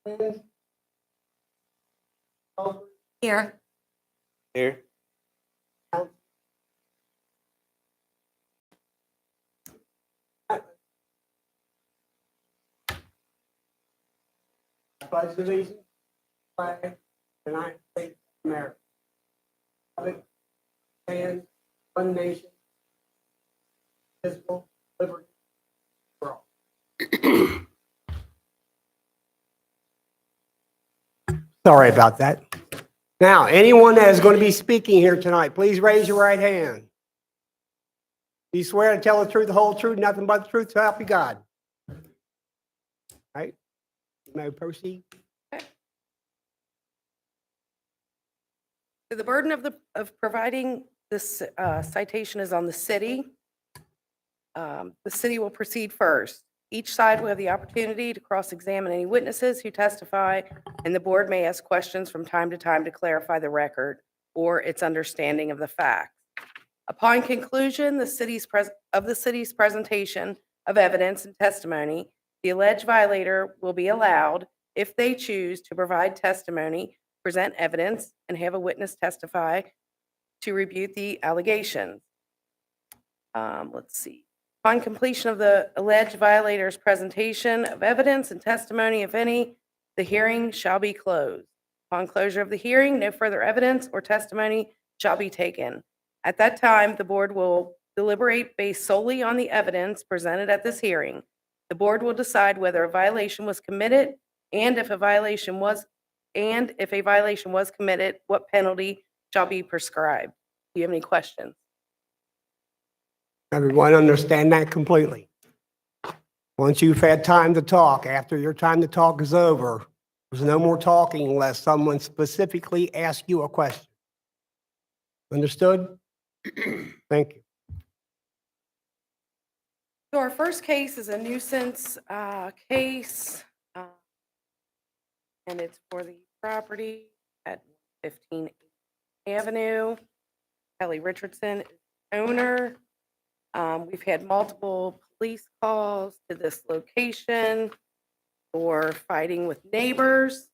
Here. Here. Pledge allegiance, flag, United States of America. Republic, and one nation, visible, liberty for all. Sorry about that. Now, anyone that is going to be speaking here tonight, please raise your right hand. Do you swear to tell the truth, the whole truth, nothing but the truth, so help you God? Right? You may proceed. So the burden of providing this citation is on the city. The city will proceed first. Each side will have the opportunity to cross-examine any witnesses who testify, and the board may ask questions from time to time to clarify the record or its understanding of the facts. Upon conclusion, the city's presentation of evidence and testimony, the alleged violator will be allowed, if they choose, to provide testimony, present evidence, and have a witness testify to rebut the allegations. Let's see. Upon completion of the alleged violator's presentation of evidence and testimony, if any, the hearing shall be closed. Upon closure of the hearing, no further evidence or testimony shall be taken. At that time, the board will deliberate based solely on the evidence presented at this hearing. The board will decide whether a violation was committed, and if a violation was committed, what penalty shall be prescribed. Do you have any questions? Everyone understand that completely? Once you've had time to talk, after your time to talk is over, there's no more talking unless someone specifically asks you a question. Understood? Thank you. So our first case is a nuisance case, and it's for the property at 15 Avenue. Kelly Richardson is the owner. We've had multiple police calls to this location for fighting with neighbors.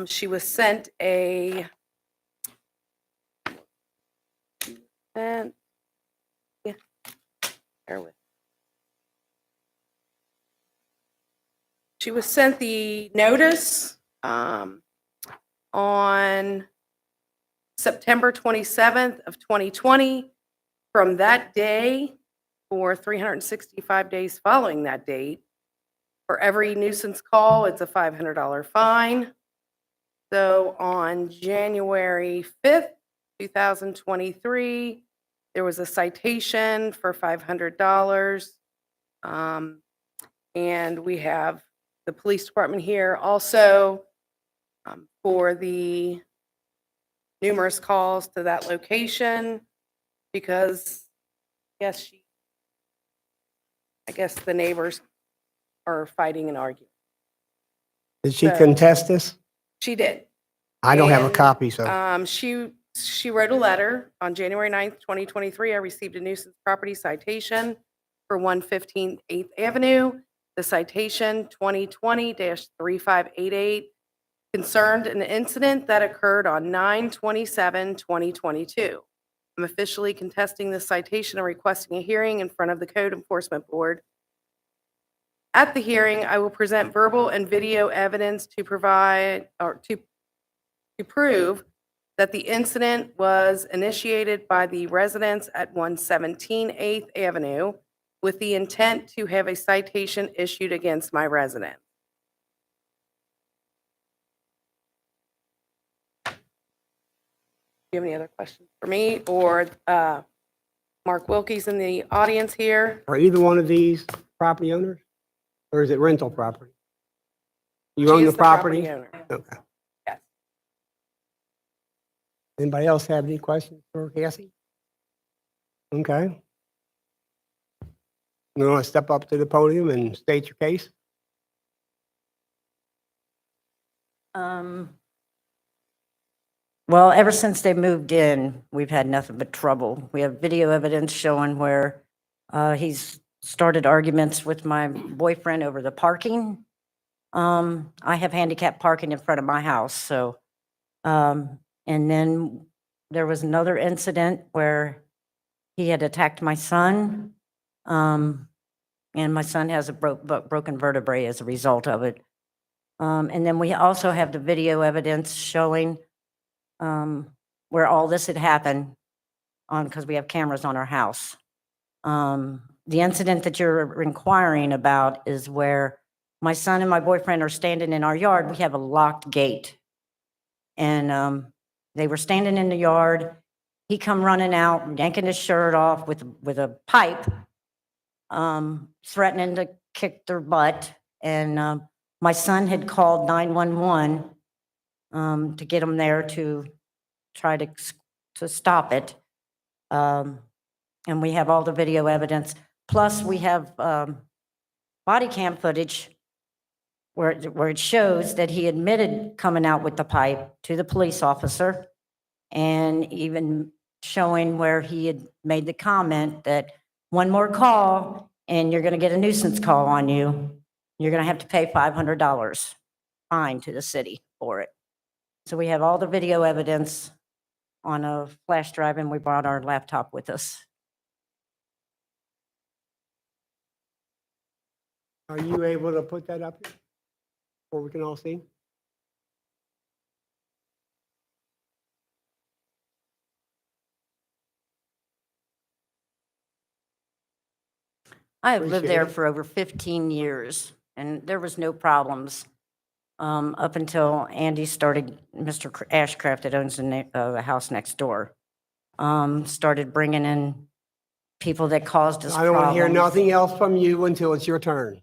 She was sent a bear with. She was sent the notice on September 27th of 2020. From that day, for 365 days following that date, for every nuisance call, it's a $500 fine. So on January 5th, 2023, there was a citation for $500. And we have the police department here also for the numerous calls to that location, because I guess the neighbors are fighting and arguing. Did she So- contest this? She did. I don't have a And, copy, so. She wrote a letter on January 9th, 2023. I received a nuisance property citation for 115 8th Avenue. The citation 2020-3588 concerned an incident that occurred on 9/27/2022. I'm officially contesting this citation and requesting a hearing in front of the Code Enforcement Board. At the hearing, I will present verbal and video evidence to provide or to prove that the incident was initiated by the residents at 117 8th Avenue with the intent to have a citation issued against my resident. Do you have any other questions for me or Mark Wilkie's in the audience here? Are either one of these property owners? Or is it rental property? You She own is the property? owner. Okay. Yes. Anybody else have any questions for Cassie? Okay. You want to step up to the podium and state your case? Well, ever since they moved in, we've had nothing but trouble. We have video evidence showing where he's started arguments with my boyfriend over the parking. I have handicap parking in front of my house, so, and then there was another incident where he had attacked my son. And my son has a broken vertebrae as a result of it. And then we also have the video evidence showing, where all this had happened because we have cameras on our house. The incident that you're inquiring about is where my son and my boyfriend are standing in our yard. We have a locked gate. And they were standing in the yard. He come running out, yanking his shirt off with a pipe, threatening to kick their butt. And my son had called 911 to get him there to try to stop it. And we have all the video evidence. Plus, we have body cam footage where it shows that he admitted coming out with the pipe to the police officer, and even showing where he had made the comment that one more call and you're going to get a nuisance call on you. You're going to have to pay $500 fine to the city for it. So we have all the video evidence on a flash drive, and we brought our laptop with us. Are you able to put that up here where we can all see? I have lived Appreciate there it. for over 15 years, and there was no problems up until Andy started, Mr. Ashcraft that owns the house next door, started bringing in people that caused us I don't want to hear problems. nothing else from you until it's your turn.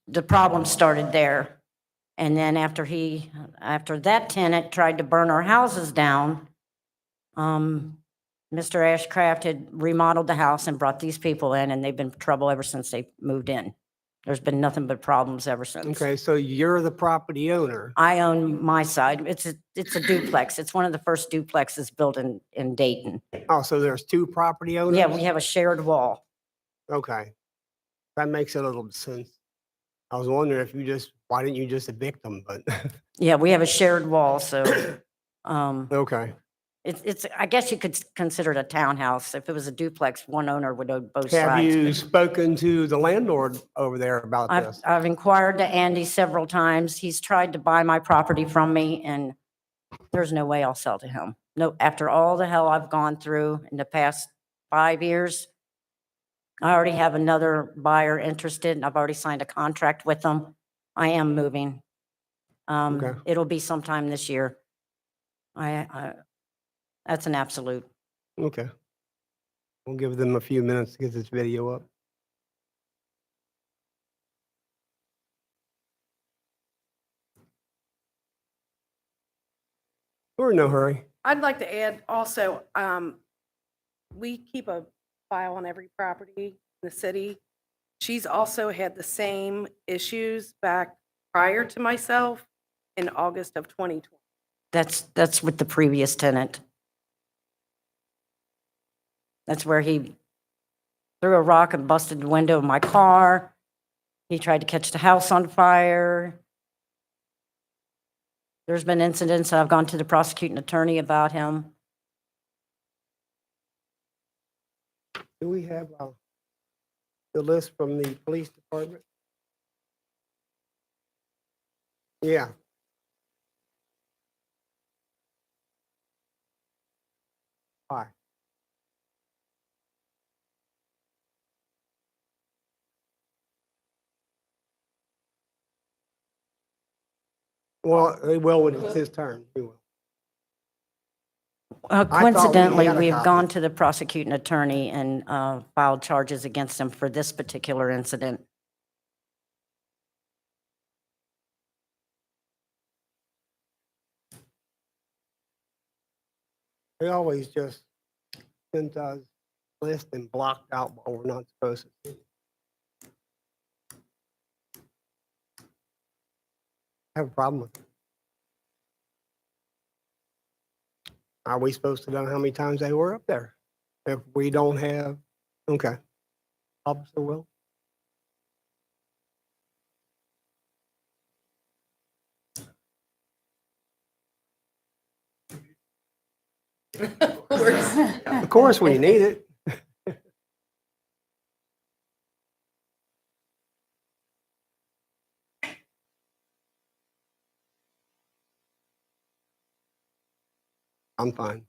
The problem started there. And then after that tenant tried to burn our houses down, Mr. Ashcraft had remodeled the house and brought these people in, and they've been in trouble ever since they moved in. There's been nothing but problems ever since. Okay, so you're the property owner. I own my side. It's a duplex. It's one of the first duplexes built in Dayton. Oh, so there's two property owners? Yeah, we have a shared wall. Okay. That makes a little sense. I was wondering why didn't you just evict them, but, Yeah, we have a shared wall, so, okay. it's, I guess you could consider it a townhouse. If it was a duplex, one owner would own both Have sides. you spoken to the landlord over there about this? I've inquired to Andy several times. He's tried to buy my property from me, and there's no way I'll sell to him. No, after all the hell I've gone through in the past 5 years, I already have another buyer interested, and I've already signed a contract with them. I am moving. Okay. It'll be sometime this year. That's an absolute. Okay. We'll give them a few minutes to get this video up. We're in no hurry. I'd like to add also, we keep a file on every property in the city. She's also had the same issues back prior to myself in August of 2020. That's with the previous tenant. That's where he threw a rock and busted the window of my car. He tried to catch the house on fire. There's been incidents, I've gone to the prosecuting attorney about him. Do we have the list from the police department? Yeah. Hi. Well, they will when it's his turn. He will. thought we Coincidentally, had a we've copy. gone to the prosecuting attorney and filed charges against him for this particular incident. They always just sent us list and blocked out what we're not supposed to see. I have a problem with it. Are we supposed to know how many times they were up there? If we don't have, okay. Officer Will? Of course. Of course, when you need it. I'm fine.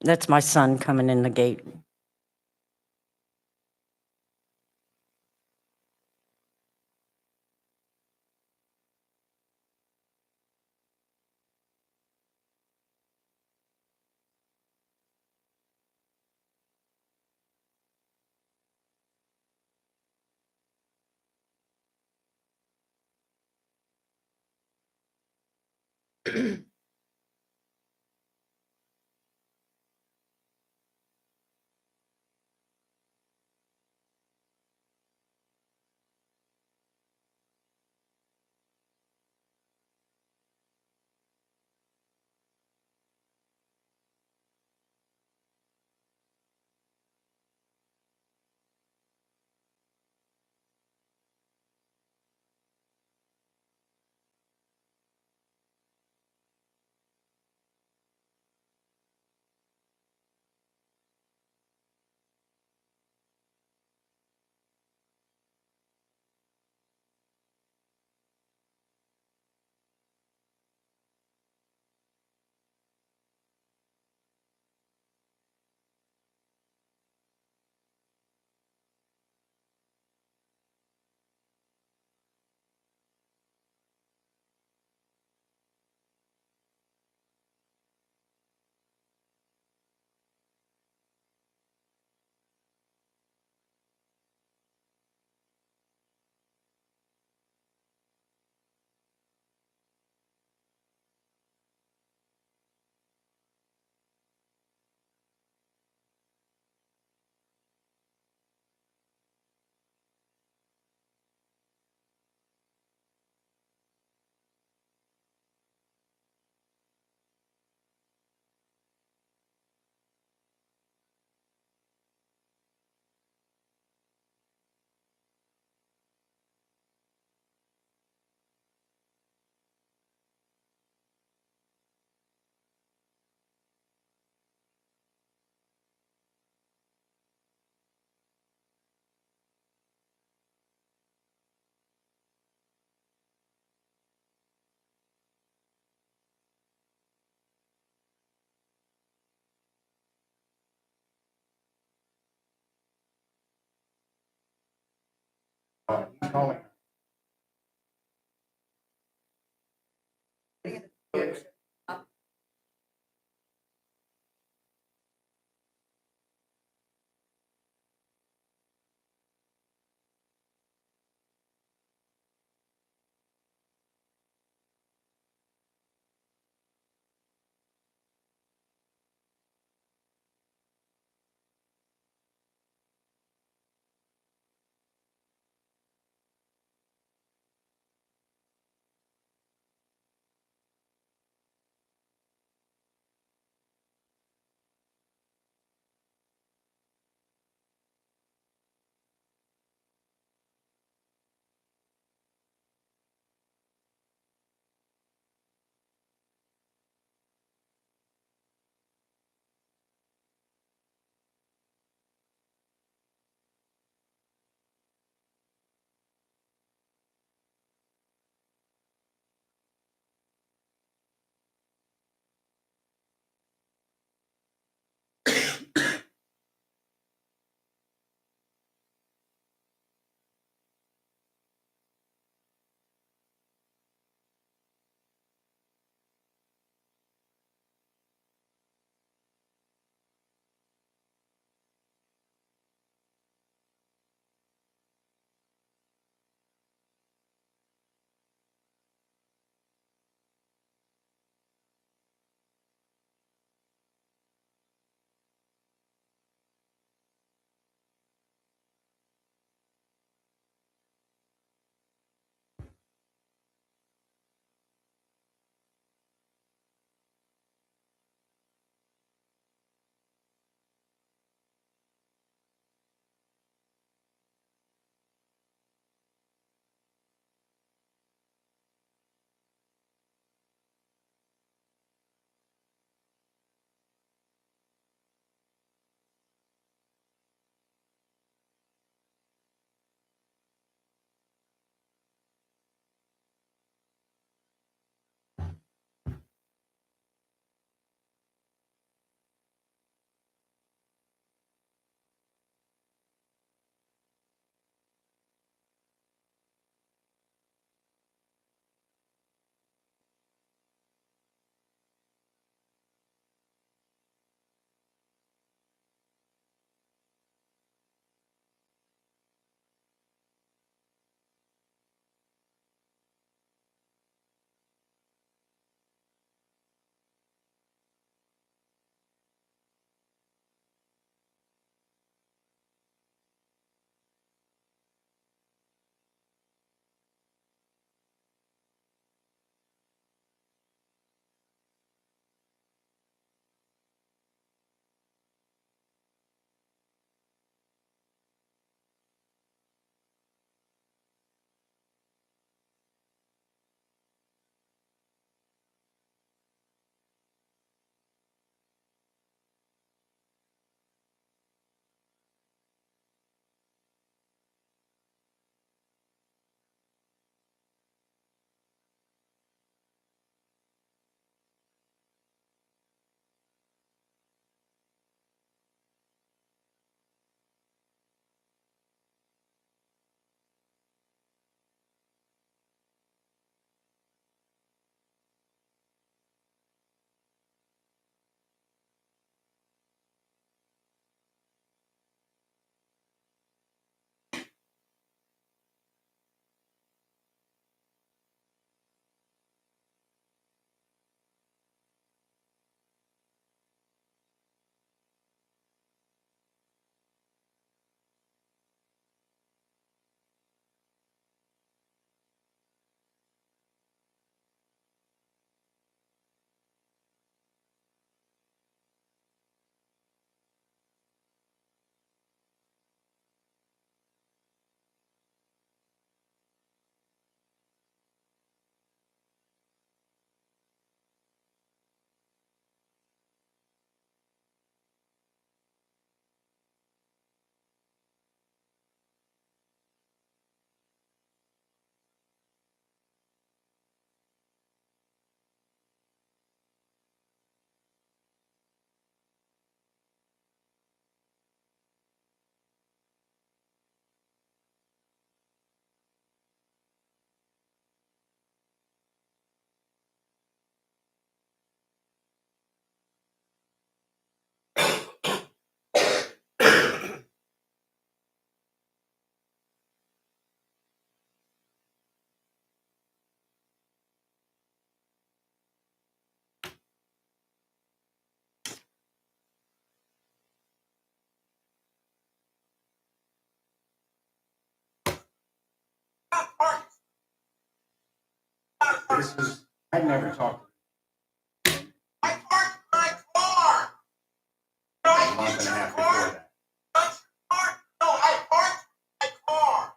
That's my son coming in the gate. This is, I've never talked I parked my car. No, to I him a month and a half parked before your car. that. Touch your car. No, I parked my car.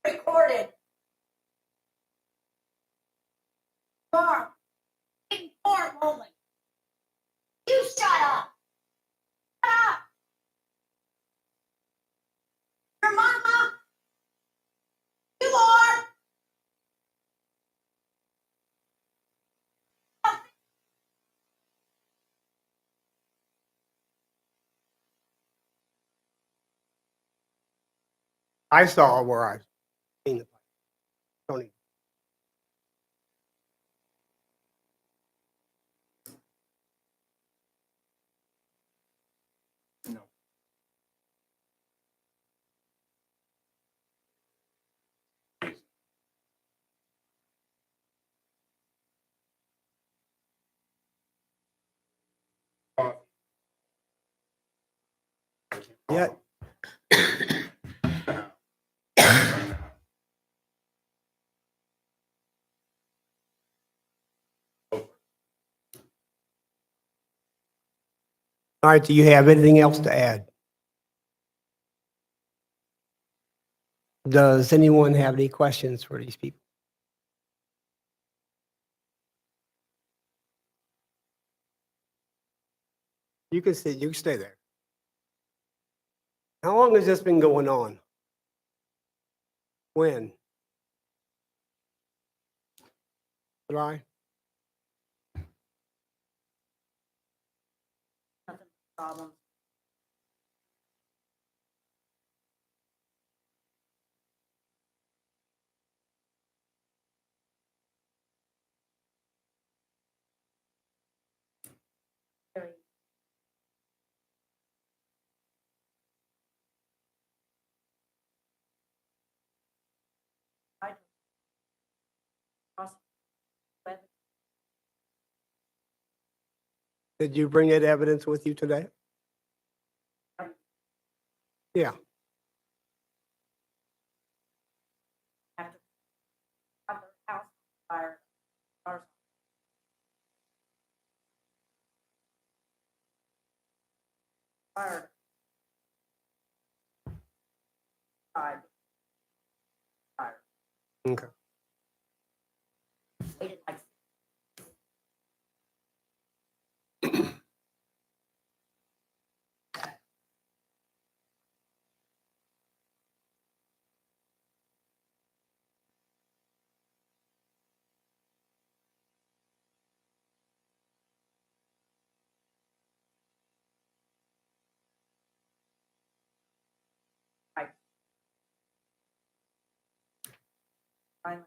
Recorded. Mark, inform only. You shut up. Shut up. Your mama. You are. I saw where I seen the Tony. No. Yeah, all right, do you have anything else to add? Does anyone have any questions for these people? You can sit, you can stay there. How long has this been going on? When? July? Problem. Did you bring that evidence with you today? Yeah. Fire. Fire. Okay. Waited like I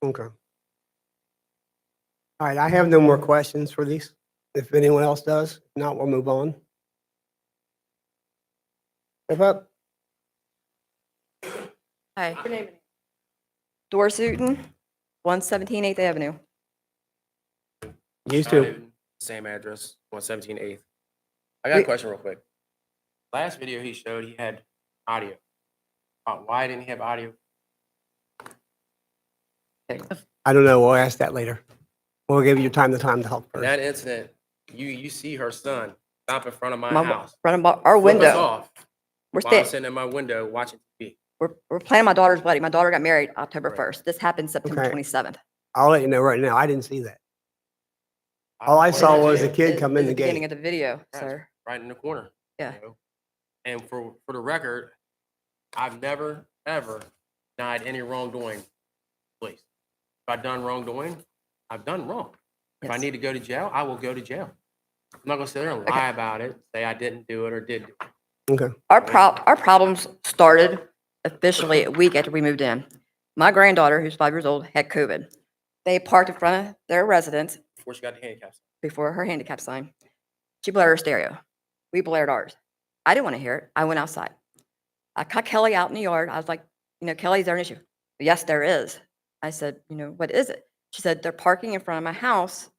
Okay. All right, I have no more questions for these. If anyone else does, if not, we'll move on. Step up. Hi. Doris Newton, 117 8th Avenue. Used John to. Newton, same address, 117 8th. I got a We- question real quick. Last video he showed, he had audio. Why didn't he have audio? I don't know. We'll ask that later. We'll give you time to help In first. that incident, you see her son stop in front of my My house. front of our flip us window. off We're while I'm sta- sitting in my window watching TV. we're planning my daughter's wedding. My daughter got married October Right. 1st. This happened September Okay. 27th. I'll let you know right now. I didn't see that. All I saw was a kid come in Is the beginning gate. of the video, Right, sir. right in the corner. Yeah. You know? And for the record, I've never, ever denied any wrongdoing, please. If I've done wrongdoing, I've done wrong. If I Yes. need to go to jail, I will go to jail. I'm not gonna sit there and lie about it, say I didn't do it or did do it. Okay. Our problems started officially a week after we moved in. My granddaughter, who's 5 years old, had COVID. They parked in front of their residence Before she got the handicaps. before her handicap sign. She blared her stereo. We blared ours. I didn't want to hear it. I went outside. I caught Kelly out in the yard. I was like, Kelly, is there an issue? Yes, there is. I said, what is it? She said, they're parking in front of my house.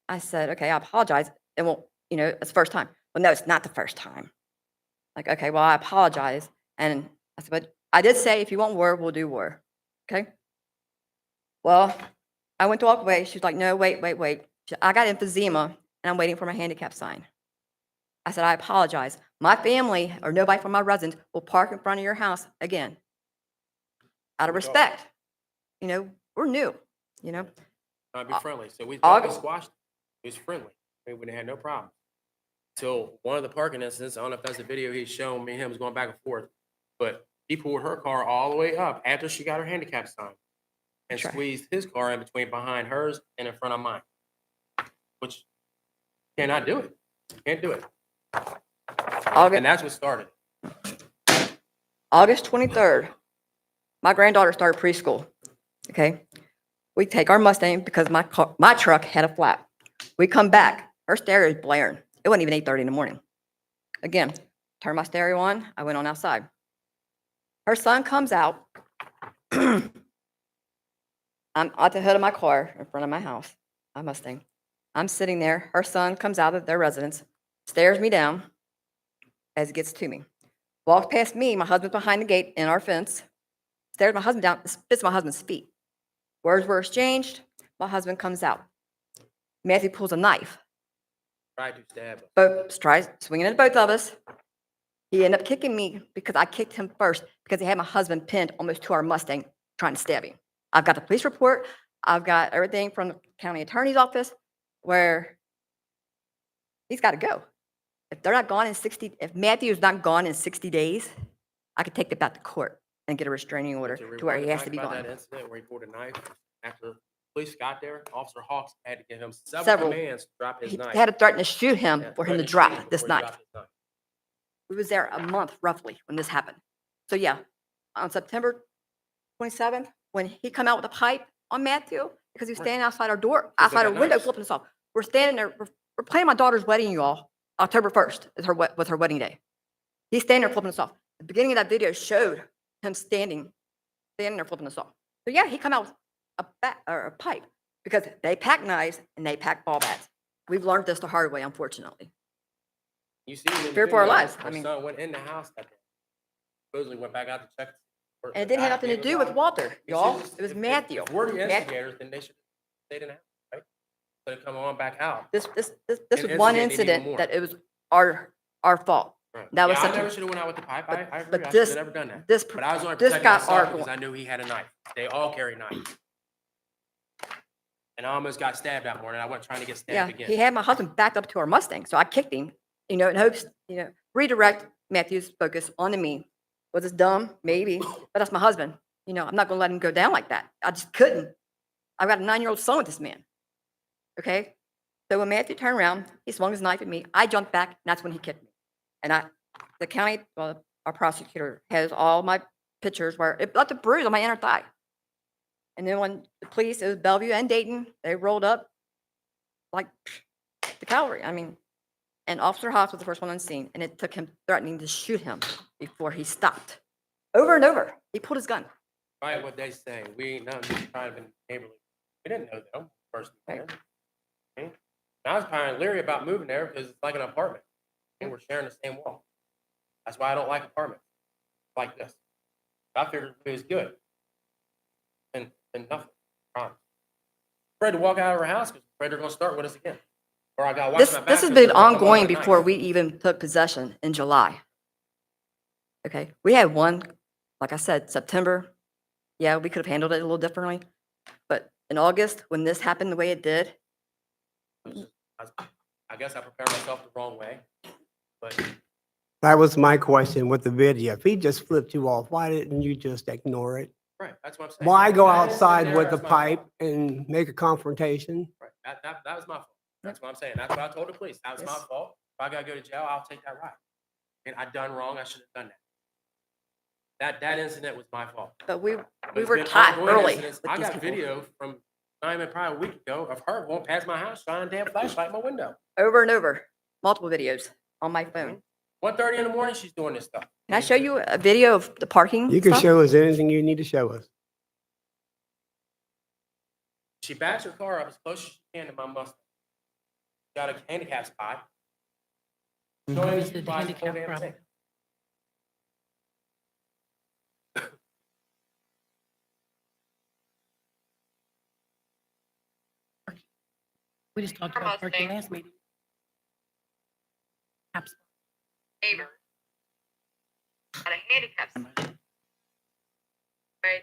I said, okay, I apologize. It won't, it's the first time. Well, no, it's not the first time. Like, okay, well, I apologize. And I said, but I did say, if you want war, we'll do war. Okay. Well, I went to walk away. She was like, no, wait. She said, I got emphysema and I'm waiting for my handicap sign. I said, I apologize. My family or nobody from my residence will park in front of your house again. Out of respect. We're new, I'd be friendly. So we I'll- thought we squashed it. It was friendly. We would have had no problem. Till one of the parking incidents, I don't know if that's the video he's shown, me and him was going back and forth, but he pulled her car all the way up after she got her handicap sign and That's right. squeezed his car in between behind hers and in front of mine, which cannot do it. Can't do it. August- And that's what started. August 23rd, my granddaughter started preschool. Okay. We take our Mustang because my truck had a flat. We come back. Her stereo is blaring. It wasn't even 8:30 in the morning. Again, turn my stereo on. I went on outside. Her son comes out. I'm at the hood of my car in front of my house, my Mustang. I'm sitting there. Her son comes out of their residence, stares me down as he gets to me. Walks past me. My husband's behind the gate in our fence. Stares my husband down, spits my husband's feet. Words were exchanged. My husband comes out. Matthew pulls a knife. Tried to stab us. Both tries swinging at both of us. He ended up kicking me because I kicked him first because he had my husband pinned almost to our Mustang trying to stab him. I've got the police report. I've got everything from the county attorney's office where he's got to go. If they're not gone in 60, if Matthew is not gone in 60 days, I could take it back to court and get a restraining order to where he has to be About gone. that incident where he pulled a knife after police got there, Officer Hawks had to give him Several. several commands to drop his He knife. had to threaten to shoot him Yeah, for him to threatened shoot drop him this before he knife. dropped his knife. We was there a month roughly when this happened. So yeah, on September 27th, when he come out with a pipe on Matthew, because he was Right. standing outside our door, Because they outside our got window knives. flipping us off. We're standing there, we're planning my daughter's wedding, you all. October 1st is was her wedding day. He's standing there flipping us off. The beginning of that video showed him standing there flipping us off. So yeah, he come out with a pipe because they pack knives and they pack ball bats. We've learned this the hard way, unfortunately. You see, it in the Fear for our video, lives. I her mean- son went in the house that day. Supposedly went back out to check. And it didn't have nothing to do with Walter, y'all. It was Matthew. If we're the Matt- instigators, then they should have stayed in the house, right? So they come on back out. This And was one instigated even incident more. that it was our fault. Right. That was Yeah, I something- never should have went out with the pipe. I agree. but I should this- have never done that. This, But I was only this protecting got myself our, because I knew he had a knife. They all carry knives. And I almost got stabbed that morning. I wasn't trying to get yeah, stabbed again. he had my husband backed up to our Mustang, so I kicked him, in hopes, redirect Matthew's focus onto me. Was this dumb? Maybe, but that's my husband. I'm not gonna let him go down like that. I just couldn't. I've got a 9-year-old son with this man. Okay? So when Matthew turned around, he swung his knife at me. I jumped back, and that's when he kicked me. And the county, our prosecutor has all my pictures where it left a bruise on my inner thigh. And then when the police, it was Bellevue and Dayton, they rolled up like the cavalry. I mean, and Officer Haas was the first one on scene, and it took him threatening to shoot him before he stopped. Over and over, he pulled his gun. Right, what they say. We ain't nothing trying to be neighborly. We didn't know them first. Right. Okay? And I was kind of leery about moving there because it's like an apartment. And we're sharing the same wall. That's why I don't like apartments like this. I figured it was good. And nothing. Promise. Afraid to walk out of our house because afraid they're going to start with us again. Or I got to watch This my back. has 'cause been they're gonna come ongoing out at night. before we even took possession in July. Okay, we had one, like I said, September. Yeah, we could have handled it a little differently. But in August, when this happened the way it did, I guess I prepared myself the wrong way. But That was my question with the video. If he just flipped you off, why didn't you just ignore it? right, that's what I'm saying. Why go That incident outside there, with the that's my fault. pipe and make a confrontation? Right. That was my fault. That's what I'm saying. That's what I told the police. That was my Yes. fault. If I gotta go to jail, I'll take that ride. And I done wrong. I should have done that. That incident was my fault. but we It's were been taught ongoing early incidents. with I these got people. video from not even probably a week ago of her going past my house, shining a damn flashlight in my window. Over and over, multiple videos on my phone. 1:30 in the morning, she's doing this stuff. Can I show you a video of the parking You can stuff? show us anything you need to show us. She backs her car up as close as she can to my Mustang. Got a handicap spot. Showing Is you it the guys the whole handicap damn problem? thing. We just talked about parking last meeting. Absolutely. neighbor at a handicap spot. Right?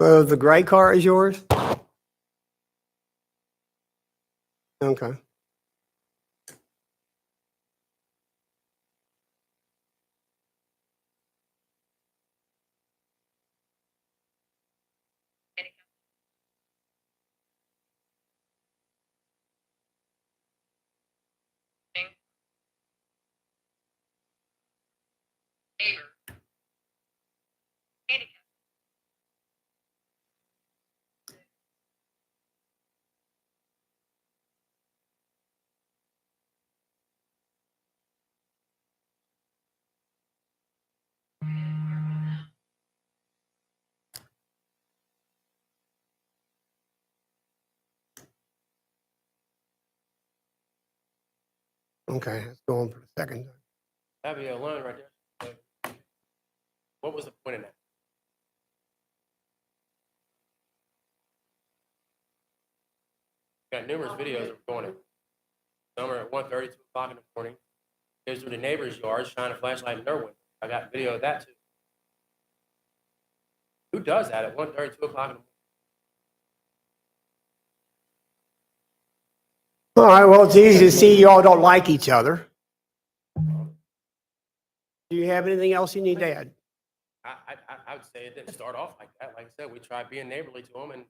So the gray car is yours? Okay. Neighbor. Handicap. Okay, let's go on for the second time. That'd be a loan right there. What was the point of that? Got numerous videos of doing it. Some are at 1:30, 2 o'clock in the morning. Goes through the neighbor's yard, shine a flashlight in their window. I got video of that too. Who does that at 1:30, 2 o'clock in the morning? All right, well, it's easy to see you all don't like each other. Do you have anything else you need to add? I would say it didn't start off like that. Like I said, we tried being neighborly to them and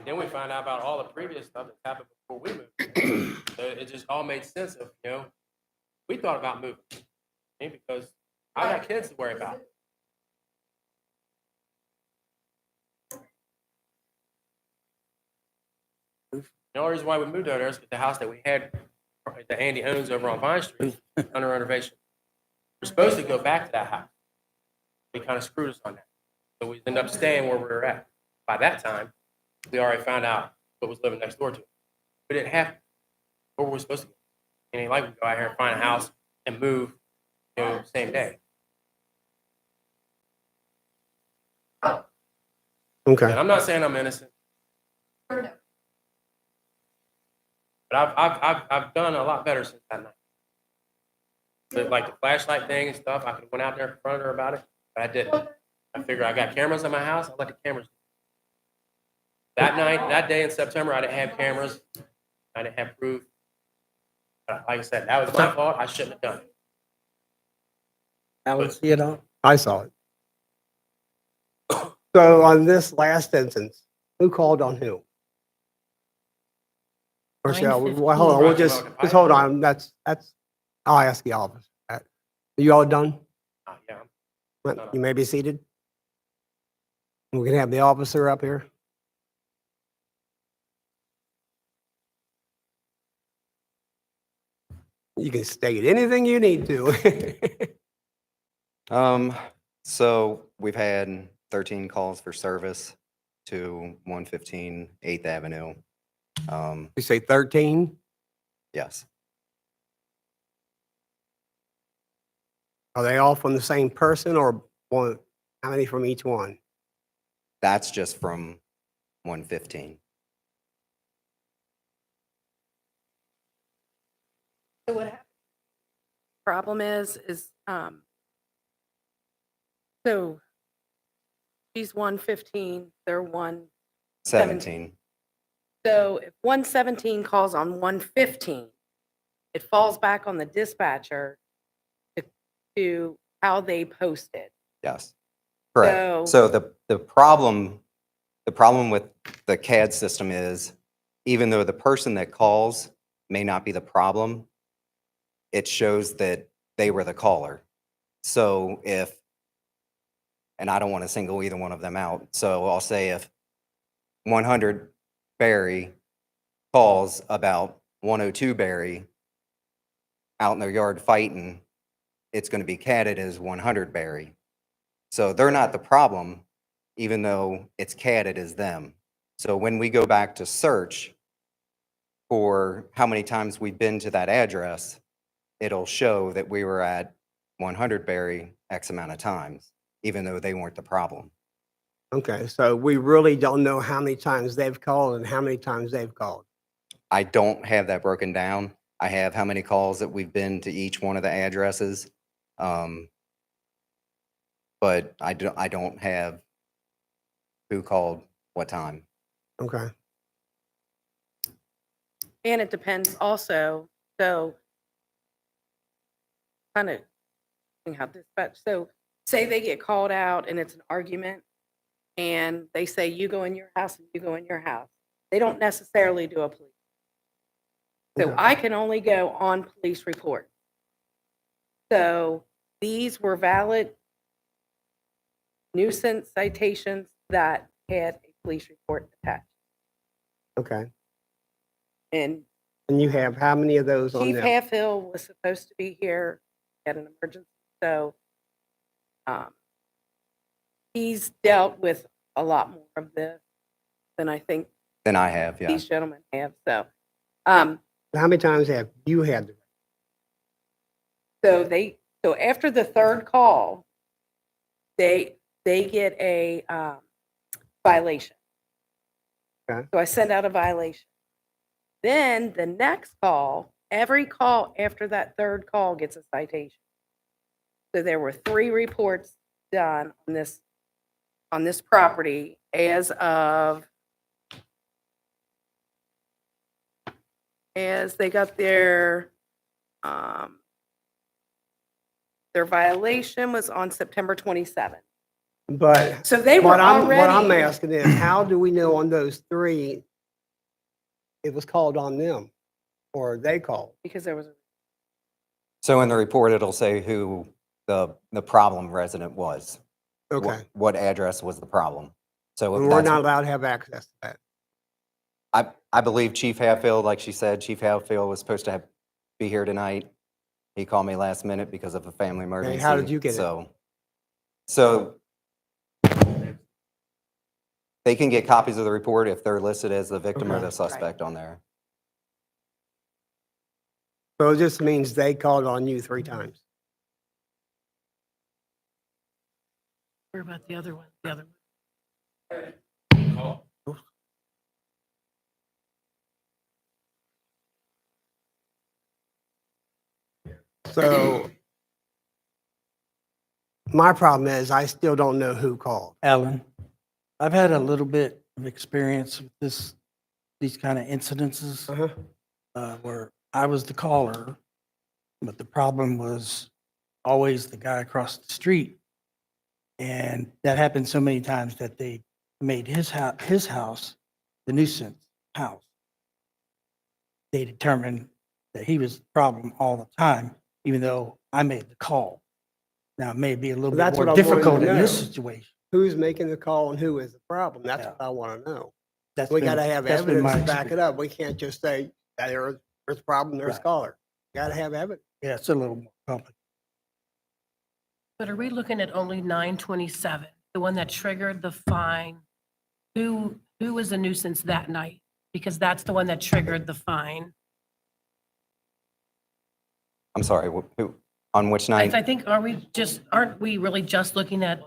then we find out about all the previous stuff that happened before we moved. So it just all made sense of, we thought about moving. Because I got kids to worry about. The only reason why we moved over there is because the house that we had, that Andy owns over on Vine Street, under renovation. We're supposed to go back to that house. They kind of screwed us on that. So we ended up staying where we were at. By that time, we already found out what was living next door to us. We didn't have where we were supposed to go. It ain't like we go out here and find a house and move, same day. Okay. And I'm not saying I'm innocent. But I've done a lot better since that night. But like the flashlight thing and stuff, I could have went out there in front of her about it, but I didn't. I figured I got cameras in my house, I'll let the cameras. That night, that day in September, I didn't have cameras. I didn't have proof. But like I said, that was my fault. I shouldn't have done it. Alan, see it on? I saw it. So on this last instance, who called on who? Or shall, we- well, hold on, we'll just hold on. That's, I'll ask the officer that. Are you all done? Yeah. Well, you may be seated. We can have the officer up here. You can state anything you need to. So we've had 13 calls for service to 115 8th Avenue. You say 13? Yes, Are they all from the same person or one? How many from each one? that's just from 115. So what happened? Problem is, so she's 115, they're 17. So if 117 calls on 115, it falls back on the dispatcher to how they posted. Yes, correct. So the problem with the CAD system is, even though the person that calls may not be the problem, it shows that they were the caller. So if, and I don't want to single either one of them out, so I'll say if 100 Barry calls about 102 Barry out in their yard fighting, it's going to be catted as 100 Barry. So they're not the problem, even though it's catted as them. So when we go back to search for how many times we've been to that address, it'll show that we were at 100 Barry X amount of times, even though they weren't the problem. Okay, so we really don't know how many times they've called and how many times they've called. I don't have that broken down. I have how many calls that we've been to each one of the addresses. But I don't have who called what time. Okay. And it depends also, so kind of how dispatch, so say they get called out and it's an argument and they say, you go in your house and you go in your house. They don't necessarily do a police. So Okay. I can only go on police report. So these were valid nuisance citations that had a police report attached. Okay. And And you have how many of those on Chief them? Halfhill was supposed to be here at an emergency, so he's dealt with a lot more of this than I think Then I have, yeah. these gentlemen have, so. How many times have you had? So after the third call, they get a violation. Okay. So I send out a violation. Then the next call, every call after that third call gets a citation. So there were 3 reports done on this property as they got their violation was on September 27th. But So they were what I'm already, asking is, how do we know on those 3 it was called on them or they called? because there was, So in the report, it'll say who the problem resident was. Okay. What address was the problem. So And if we're that's, not allowed to have access to that. I believe Chief Hatfield, like she said, Chief Hatfield was supposed to be here tonight. He called me last minute because of a family emergency. how did you get it? So they can get copies of the report if they're listed as the victim or Okay. the suspect on there. So it just means they called on you 3 times. What about the other one? The other one? So my problem is I still don't know who called. Alan, I've had a little bit of experience with these kind of incidences where I was the caller, but the problem was always the guy across the street. And that happened so many times that they made his house the nuisance house. They determined that he was the problem all the time, even though I made the call. Now, it may be a little bit That's what more I wanted to difficult in this know. situation. Who's making the call and who is the problem? That's Yeah. what I want to know. That's We been- got to have that's been evidence my to back it experience. up. We can't just say that there's a problem, there's a Right. caller. Got to have evidence. Yeah, it's a little more complicated. But are we looking at only 927, the one that triggered the fine? Who was a nuisance that night? Because that's the one that triggered the fine. I'm sorry, on which night? I think, aren't we really just looking at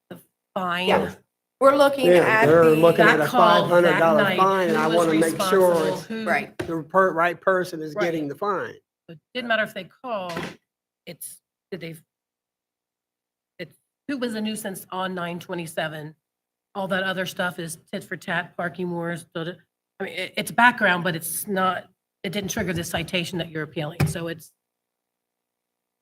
the fine? Yeah. We're looking Yeah, at they're looking at That a call that $500 night, fine, and I who want was to make sure responsible, it's who- Right. the right person is getting Right. the fine. It didn't matter if they called, who was a nuisance on 927? All that other stuff is tit for tat, parking wars, I mean, it's background, but it's not, it didn't trigger the citation that you're appealing. So it's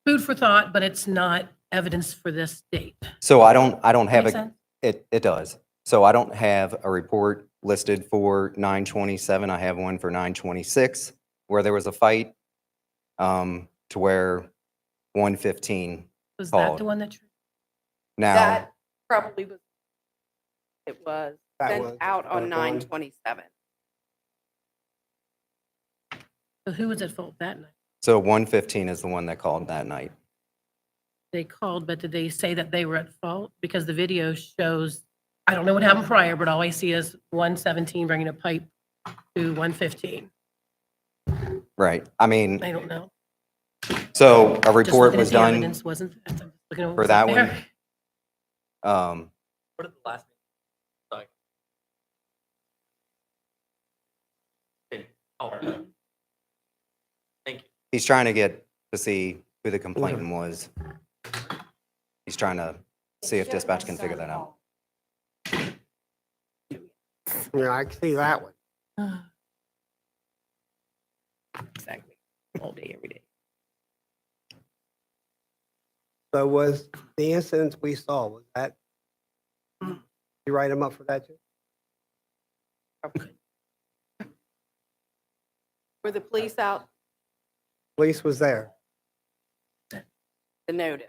food for thought, but it's not evidence for this date. So I don't have Make a, sense? it does. So I don't have a report listed for 927. I have one for 926 where there was a fight to where 115 Was that the called. one that? now. that probably was, it was That sent was out that on one. 927. So who was at fault that night? So 115 is the one that called that night. They called, but did they say that they were at fault? Because the video shows, I don't know what happened prior, but all I see is 117 bringing a pipe to 115. Right. I mean, I don't know. so a Just report looking at was the done evidence wasn't, I'm just looking at what for was that there. one. What are the last name? Sorry. Oh. Thank you. He's trying to get to see who the complainant was. He's trying to see if dispatch can figure that out. Yeah, I can see that one. Exactly. All day, every day. So was the incidents we saw, was that, you write them up for that too? Were the police out Police was there. the notice?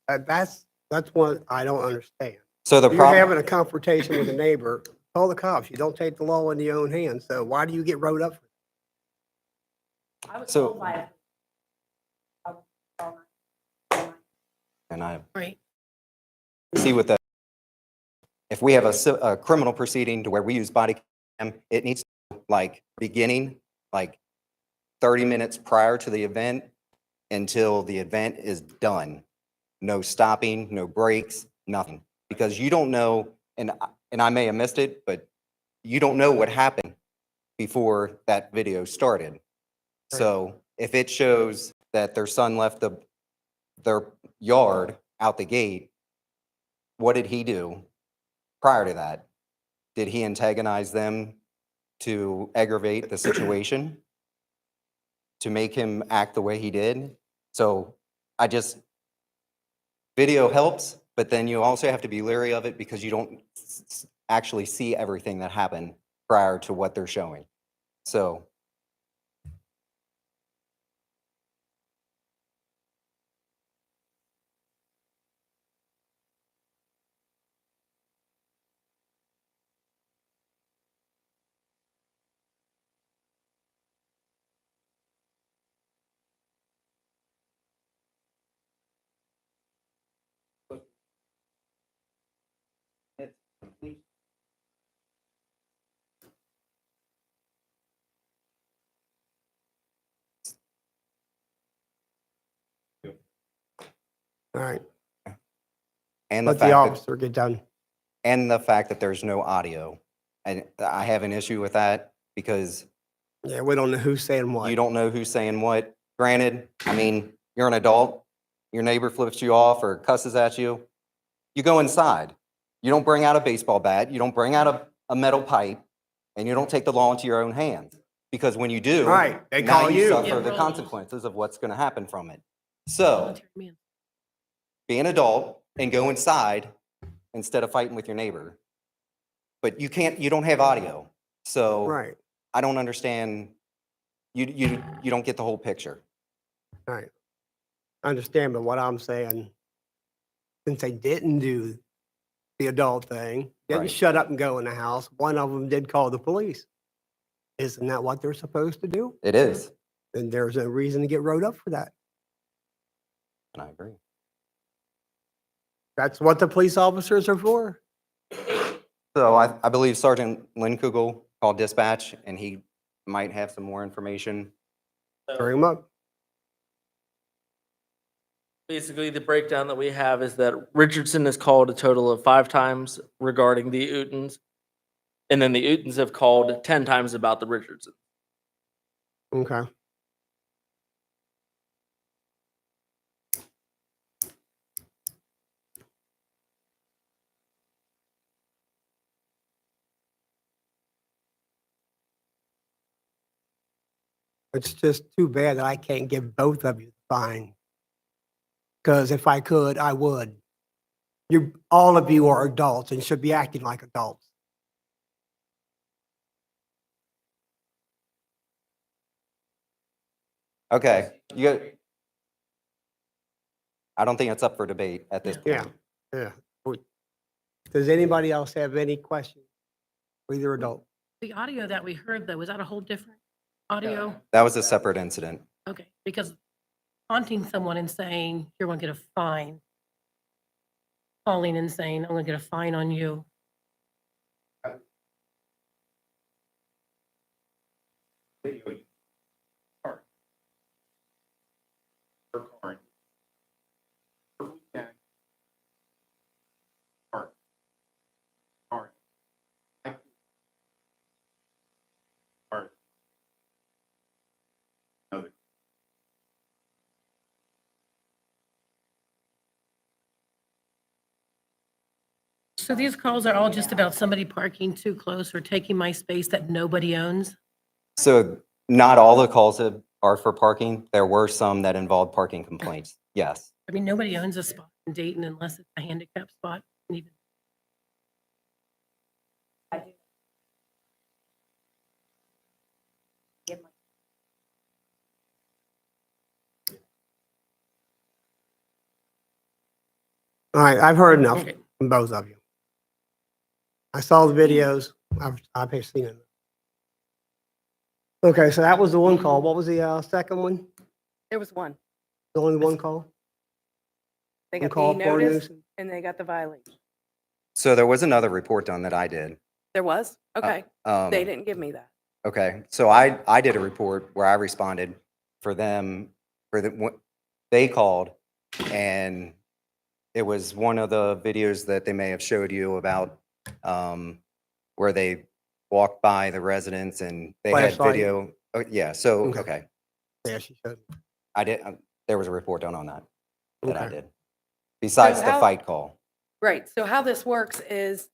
That's what I don't understand. So the You're problem, having a confrontation with a neighbor, call the cops. You don't take the law in your own hands. So why do you get wrote up? so, and I Right. see with the, if we have a criminal proceeding to where we use body cam, it needs to, like, beginning, like 30 minutes prior to the event until the event is done. No stopping, no breaks, nothing. Because you don't know, and I may have missed it, but you don't know what happened before that video started. So if it shows that their son left their yard out the gate, what did he do prior to that? Did he antagonize them to aggravate the situation? To make him act the way he did? So video helps, but then you also have to be leery of it because you don't actually see everything that happened prior to what they're showing. So All right, And the let the fact that, officer get done. and the fact that there's no audio. And I have an issue with that because Yeah, we don't know who's saying what. you don't know who's saying what. Granted, I mean, you're an adult, your neighbor flips you off or cusses at you, you go inside. You don't bring out a baseball bat, you don't bring out a metal pipe, and you don't take the law into your own hands. Because when you do, Right, they now call you you. suffer Yeah, the rules. consequences of what's gonna happen from it. So, Voluntary man. be an adult and go inside instead of fighting with your neighbor. But you don't have audio, so Right, I don't understand, you don't get the whole picture. right. I understand, but what I'm saying, since they didn't do the adult thing, didn't Right. shut up and go in the house, one of them did call the police. Isn't that what they're supposed to do? It is, Then there's no reason to get wrote up for that. and I agree. That's what the police officers are for. So I believe Sergeant Lynn Kugel called dispatch, and he might have some more information. Bring them up. Basically, the breakdown that we have is that Richardson has called a total of 5 times regarding the Utens, and then the Utens have called 10 times about the Richardson. Okay. It's just too bad that I can't give both of you the fine. Because if I could, I would. All of you are adults and should be acting like adults. Okay, I don't think it's up for debate at this Yeah, point. yeah. Does anybody else have any questions? For either adult? The audio that we heard, though, was that a whole different audio? That was a separate incident. Okay, because taunting someone and saying, you're going to get a fine. Calling and saying, I'm going to get a fine on you. So these calls are all just about somebody parking too close or taking my space that nobody owns? So not all the calls are for parking. There were some that involved parking complaints. Yes. I mean, nobody owns a spot in Dayton unless it's a handicap spot. And even All right, I've heard enough Okay. from both of you. I saw the videos. I've seen it. Okay, so that was the one call. What was the second one? There was one. The only one call? They One got call the for a notice nuisance? and they got the violation. So there was another report done that I did. There was? Okay. Um, They didn't give me that. Okay, so I did a report where I responded for them, they called, and it was one of the videos that they may have showed you about, where they walked by the residents and they had Flashlight. video. Oh, yeah, so, Okay. okay, Yeah, she showed. I did, there was a report done on that, I Okay. did. Besides the how- fight call. Right, so how this works is,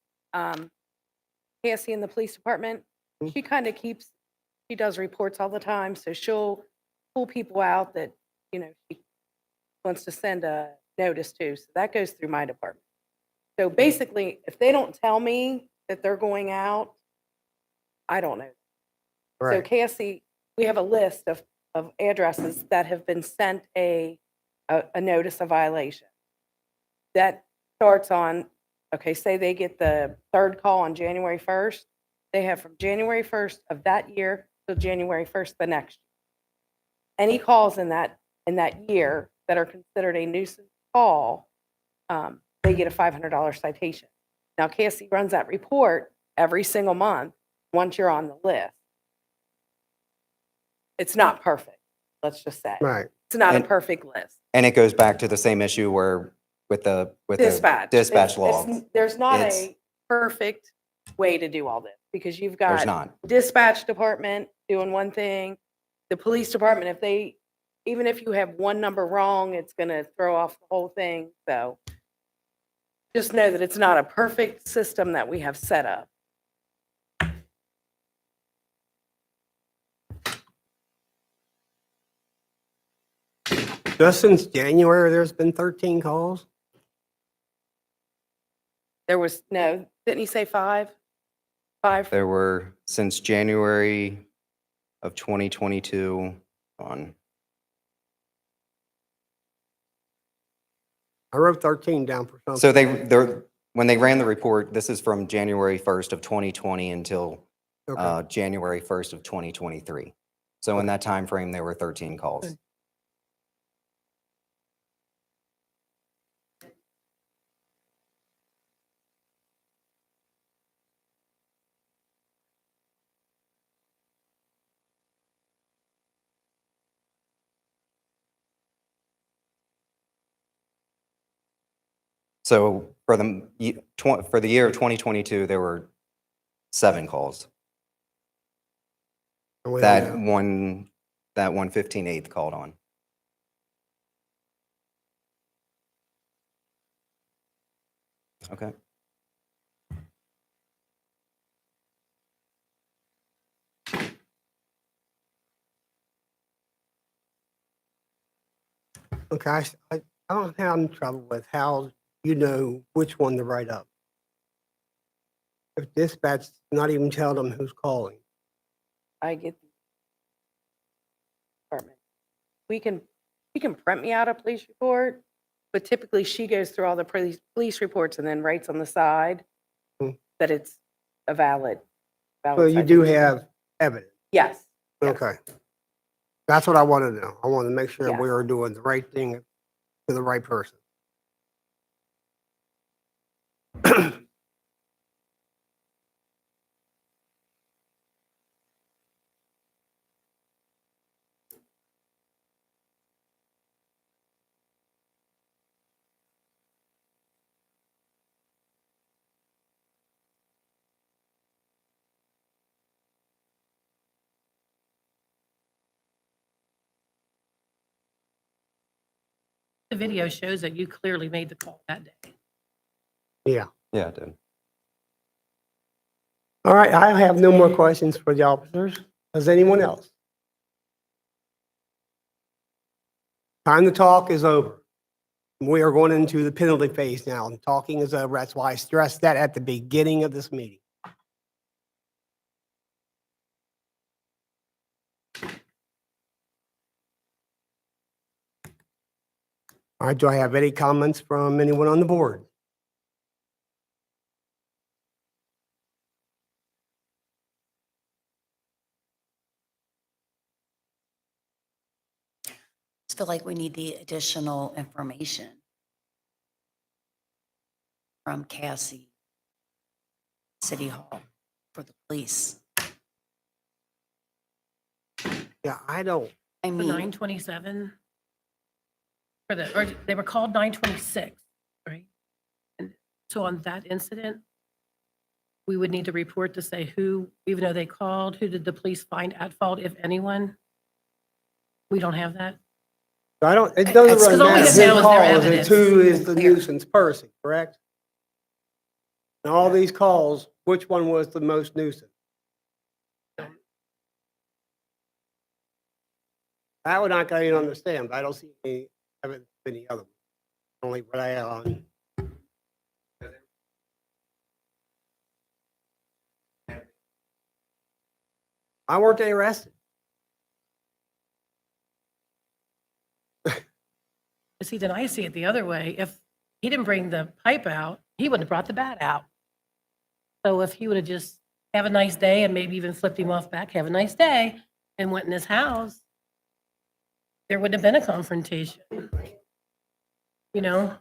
Cassie in the police department, Mhm. she kind of she does reports all the time, so she'll pull people out that, she wants to send a notice to, so that goes through my department. So basically, if they don't tell me that they're going out, I don't know. So Right. Cassie, we have a list of addresses that have been sent a notice of violation. That starts on, okay, say they get the third call on January 1st, they have from January 1st of that year till January 1st the next year. Any calls in that year that are considered a nuisance call, they get a $500 citation. Now Cassie runs that report every single month, once you're on the list. It's not perfect, let's just say. Right. It's not a And- perfect list. And it goes back to the same issue where with the Dispatch. dispatch It's- logs. There's not It's- a perfect way to do all this, because you've There's got not. dispatch department doing one thing, the police department, even if you have one number wrong, it's gonna throw off the whole thing, so just know that it's not a perfect system that we have set up. Just since January, there's been 13 calls? There was, no, didn't he say 5? 5? There were, since January of 2022 on, I wrote 13 down for something. so when they ran the report, this is from January 1st of 2020 until Okay. January 1st of 2023. So in that time frame, there were 13 calls. So for for the year of 2022, there were 7 calls. We don't That know. one 115/8 called on. Okay. Okay, I don't have any trouble with how you know which one to write up. If dispatch not even tell them who's calling. I get the department. We can print me out a police report, but typically she goes through all the police reports and then writes on the side Hmm. that it's a valid. Well, you do citation. have evidence. Yes. yes. Okay. That's what I want to know. I want to make sure we Yes. are doing the right thing to the right person. The video shows that you clearly made the call that day. Yeah. Yeah, it did. All right, I have no more questions for the officers. Does anyone else? Time to talk is over. We are going into the penalty phase now, and talking is over. That's why I stressed that at the beginning of this meeting. All right, do I have any comments from anyone on the board? Just feel like we need the additional information from Cassie, City Hall, for the police. Yeah, I don't. I For mean, 927? Or they were called 926, right? And so on that incident, we would need to report to say who, even though they called, who did the police find at fault, if anyone? We don't have that? I don't, it doesn't It's really 'cause all we matter have now who is their calls, it's evidence. who is the Clear. nuisance person, correct? And all these calls, which one was the most nuisance? That one I can understand, but I don't see any evidence of any other one. Only what I on. Why weren't they arrested? See, then I see it the other way. If he didn't bring the pipe out, he wouldn't have brought the bat out. So if he would have just have a nice day and maybe even flipped him off back, have a nice day, and went in his house, there wouldn't have been a confrontation. You know?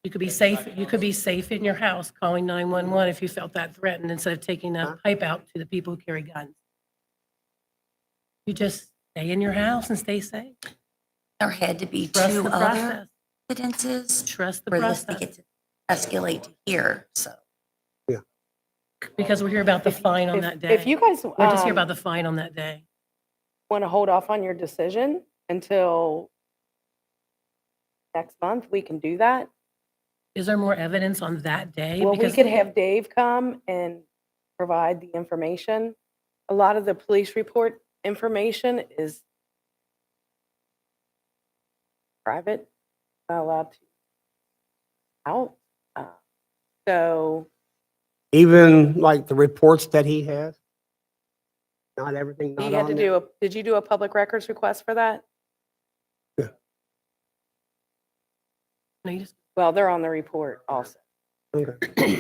You could be safe in your house calling 911 if you felt that threatened instead of taking a pipe out to the people who carry guns. You just stay in your house and stay safe. There had to be Trust two the other process. incidences Trust the for this to process. get to escalate to here, so. Because we're here about the fine on that day. If you guys We're just here about the fine on that day. want to hold off on your decision until next month, we can do that. Is there more evidence on that day? Well, we Because could have Dave come and provide the information. A lot of the police report information is private, not allowed to out. So Even like the reports that he has? Not everything, he not had to on there? do did you do a public records request for that? No, you just- Well, they're on the report also. Okay.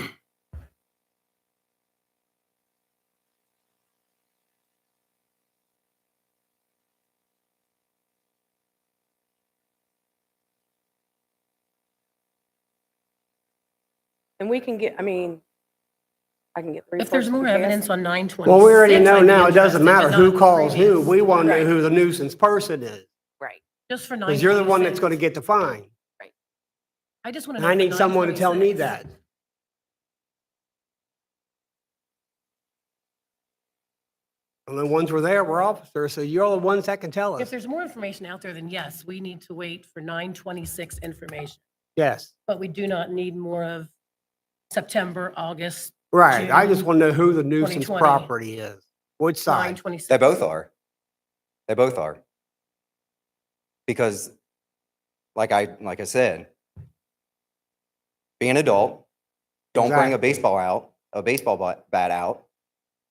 And we can get, I mean, I can get the If there's reports more from Cass. evidence on 9/26. Well, we already know I'd be now, it doesn't interested, matter but who not calls who. previous. We want to know Right. who the nuisance person is. Right. Just for 9/26. Because you're the one that's going to get the fine. I just want to And know. I for need someone to tell me 9/26. that. And the ones were there were officers, so you're the ones that can tell If us. there's more information out there, then yes, we need to wait for 9/26 information. Yes, But we do not need more of September, August, right. I just June want to know who the nuisance 2020. property is. Which side? 9/26. They both are. They both are. Because like I said, be an adult, don't bring a Exactly. baseball bat out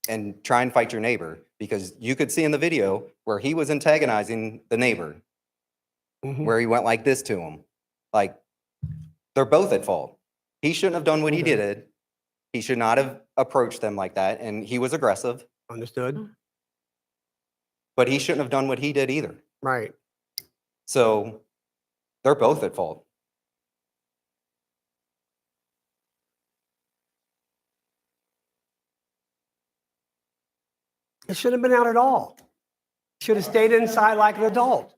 and try and fight your neighbor, because you could see in the video where he was antagonizing the neighbor, Mhm. where he went like this to him. Like, they're both at fault. He shouldn't have done what he Okay. did. He should not have approached them like that, and he was aggressive, Understood? but he shouldn't have done what he did either. Right. So they're both at fault. It shouldn't have been out at all. Should have stayed inside like an adult.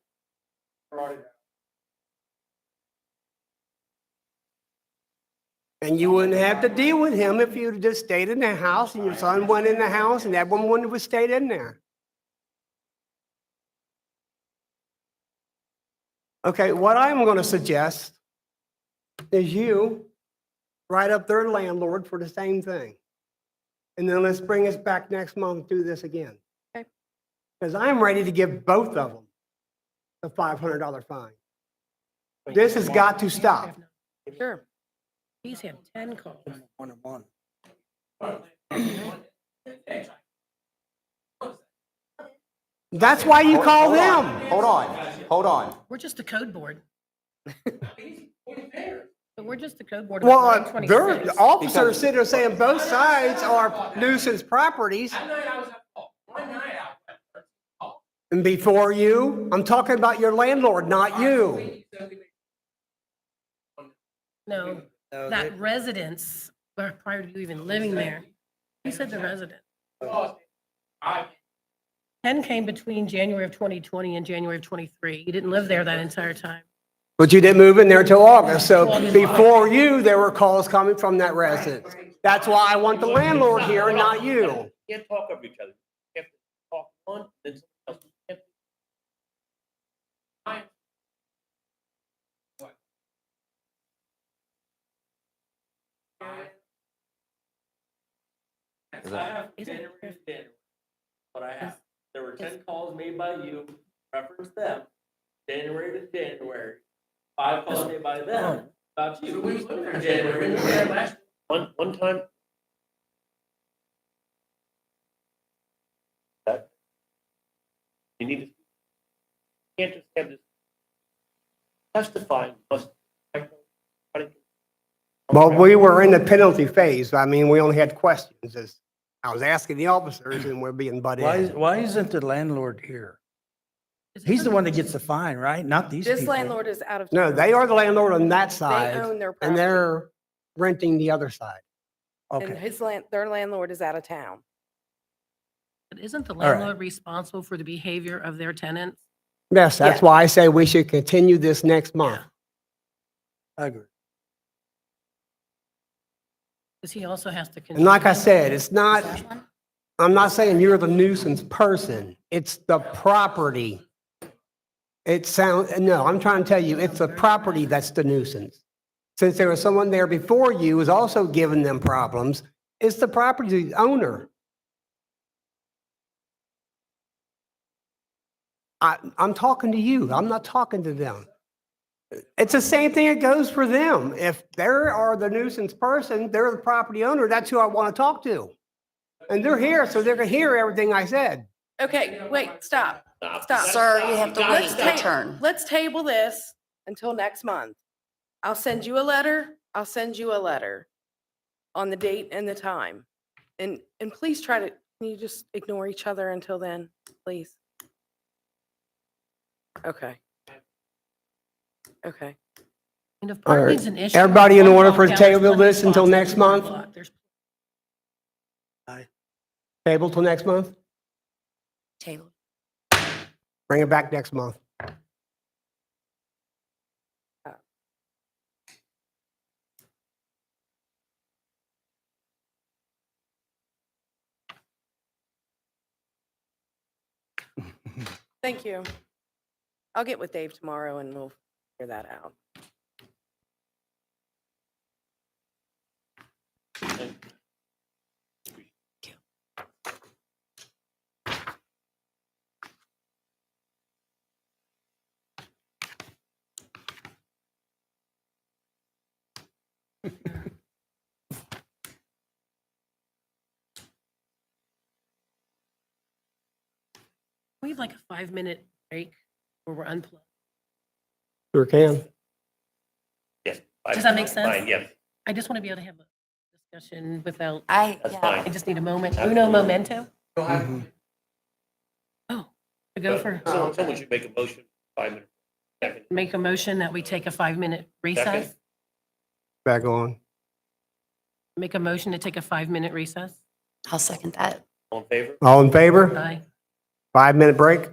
And you wouldn't have to deal with him if you'd just stayed in the house and your son went in the house and everyone wouldn't have stayed in there. Okay, what I'm going to suggest is you write up their landlord for the same thing. And then let's bring us back next month and do this again. Okay. Because I'm ready to give both of them a $500 fine. This has got to stop. Sure. He's had 10 calls. One and one. That's why you call them. Hold on. We're just a code board. But we're just a code board. Well, about their 9/26. officers sitting there saying both sides are nuisance properties. And before you, I'm talking about your landlord, not you. No, that residence, prior to you even living there, you said the resident. 10 came between January of 2020 and January of 23. You didn't live there that entire time. But you didn't move in there till August, so before you, there were calls coming from that residence. That's why I want the landlord here and not you. Can't talk over each other. You have to talk one, then somebody else. You can't- I have January to January. But I have, there were 10 calls made by you, reference them, January to January. 5 calls made by them about you. January. One time. You need to. You can't just have this. Testifying must. Well, we were in the penalty phase. I mean, we only had questions. As I was asking the officers and we're being butt in. Why isn't the landlord here? He's the one that gets the fine, right? Not these people. This landlord is out of. No, town. they are the landlord on that They side, own their and property. they're renting the other side. And Okay, their landlord is out of town. But isn't the right. landlord responsible for the behavior of their tenants? Yes, that's Yeah. why I say we should continue this next month. I agree. Because he also has to. And like I continue- said, it's not, I'm not saying you're the nuisance person. It's the property. No, I'm trying to tell you, it's the property that's the nuisance. Since there was someone there before you who was also giving them problems, it's the property owner. I'm talking to you. I'm not talking to them. It's the same thing that goes for them. If they are the nuisance person, they're the property owner, that's who I want to talk to. And they're here, so they're going to hear everything I said. Okay, wait, stop. Stop. Sir, you have to Let's wait your ta- turn. Let's table this until next month. I'll send you a letter. I'll send you a letter on the date and the time. And please try to, can you just ignore each other until then, please? Okay. Okay. And if All right. parking's an issue. Everybody in phone order call for counts, table plenty of this until spots, next there's one month? block, there's- Table till next month? Table. Bring it back next month. Thank you. I'll get with Dave tomorrow and we'll figure that out. We have like a 5-minute break where we're unplugged. Sure can. Yes. Does that make sense? Fine, yes. I just want to be able to have a discussion without, That's Yeah. fine. I just need a moment. Uno momento. Mhm. Oh, to go for, Someone should make a motion, 5 minutes. Second. make a motion that we take a 5-minute recess. Second. Back on. Make a motion to take a 5-minute recess. I'll second that. All in favor? All in favor? Aye. 5-minute break?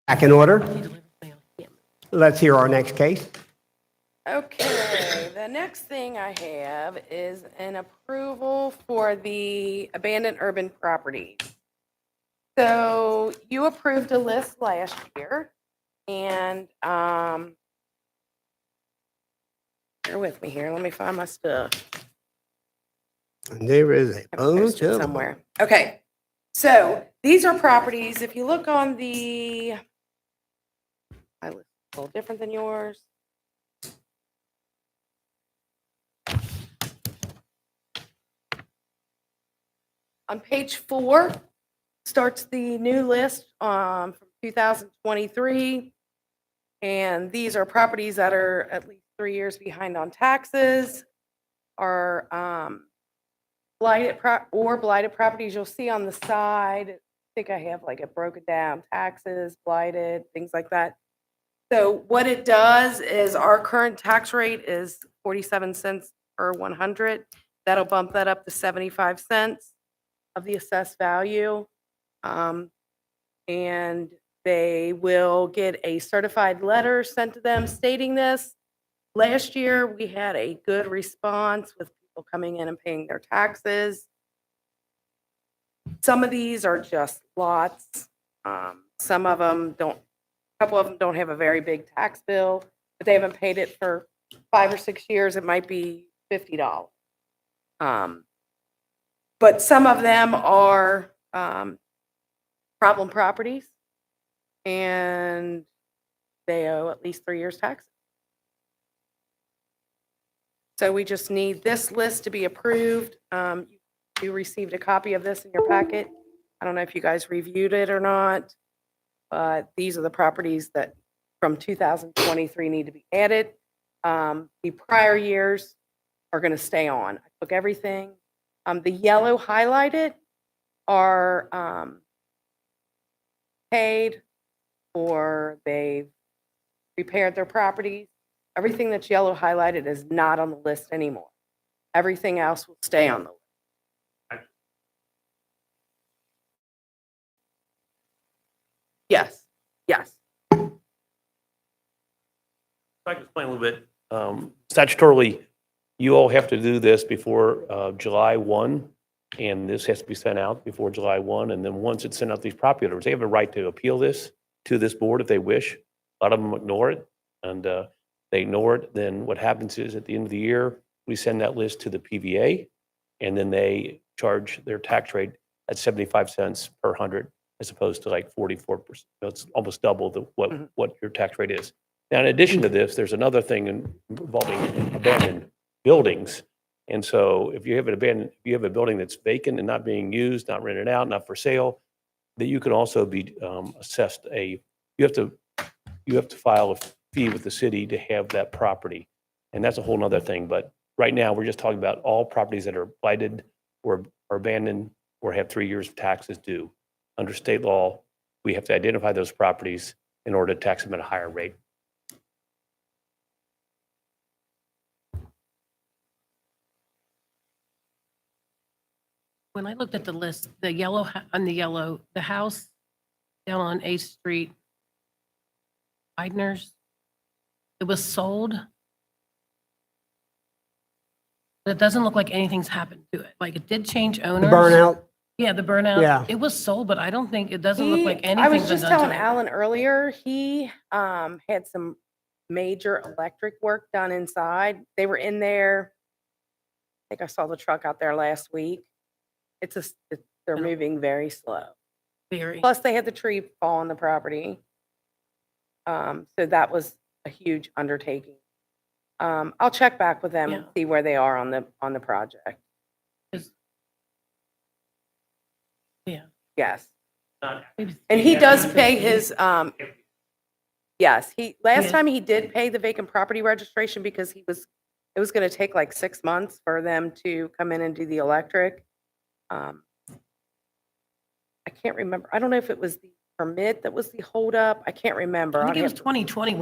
Back in order. He delivered me on camera. Let's hear our next case. Okay, the next thing I have is an approval for the abandoned urban properties. So you approved a list last year, and, bear with me here, let me find my stuff. And there is a I bunch posted of them. somewhere. Okay, so these are properties, if you look on the, I look a little different than yours. On page 4 starts the new list from 2023. And these are properties that are at least 3 years behind on taxes, are blighted properties. You'll see on the side, I think I have like a broken down, taxes, blighted, things like that. So what it does is our current tax rate is 47 cents per 100. That'll bump that up to 75 cents of the assessed value. And they will get a certified letter sent to them stating this. Last year, we had a good response with people coming in and paying their taxes. Some of these are just lots. Some of them don't, a couple of them don't have a very big tax bill, but they haven't paid it for 5 or 6 years. It might be $50. But some of them are problem properties, and they owe at least 3 years' taxes. So we just need this list to be approved. You received a copy of this in your packet. I don't know if you guys reviewed it or not, but these are the properties that from 2023 need to be added. The prior years are going to stay on. I took everything. The yellow highlighted are paid, or they've repaired their properties. Everything that's yellow highlighted is not on the list anymore. Everything else will stay on the list. Yes, yes. If I can explain a little bit, statutorily, you all have to do this before July 1, and this has to be sent out before July 1. And then once it's sent out to these property owners, they have a right to appeal this to this board if they wish. A lot of them ignore it, and they ignore it. Then what happens is at the end of the year, we send that list to the PVA, and then they charge their tax rate at 75 cents per 100 as opposed to like 44%. So it's almost double what your tax rate is. Now, in addition to this, there's another thing involving abandoned buildings. And so if you have a building that's vacant and not being used, not rented out, not for sale, that you can also be assessed you have to file a fee with the city to have that property. And that's a whole nother thing. But right now, we're just talking about all properties that are blighted or are abandoned or have 3 years of taxes due. Under state law, we have to identify those properties in order to tax them at a higher rate. When I looked at the list, the house down on 8th Street, Eidner's, it was sold. But it doesn't look like anything's happened to it. Like, it did change The owners. burnout. Yeah, the burnout. Yeah. It was sold, but I don't think, it doesn't look like I was anything's been just done telling to it. Alan earlier, he had some major electric work done inside. They were in there. I think I saw the truck out there last week. They're moving very slow. Very. Plus, they had the tree fall on the property. So that was a huge undertaking. I'll check back with them and Yeah. see where they are on the project. Yeah. Yes. Maybe- And he does pay his, yes, last Yeah. time he did pay the vacant property registration because it was gonna take like 6 months for them to come in and do the electric. I can't remember. I don't know if it was the permit that was the holdup. I can't remember. I think I'd it was have to- 2020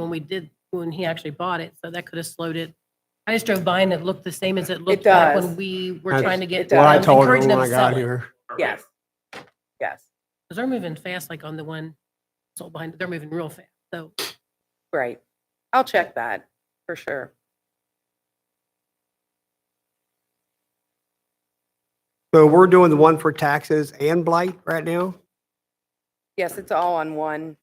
when he actually bought it, so that could have slowed it. I just drove by and it looked the same as it looked back does. when we were That's trying to get. it does. Well, I I'm told her encouraging when them I to sell got it. here. Yes, yes. Because they're moving fast, like on the one sold behind, they're moving real fast. So Right. I'll check that for sure. So we're doing the one for taxes and blight right now? Yes, it's all on one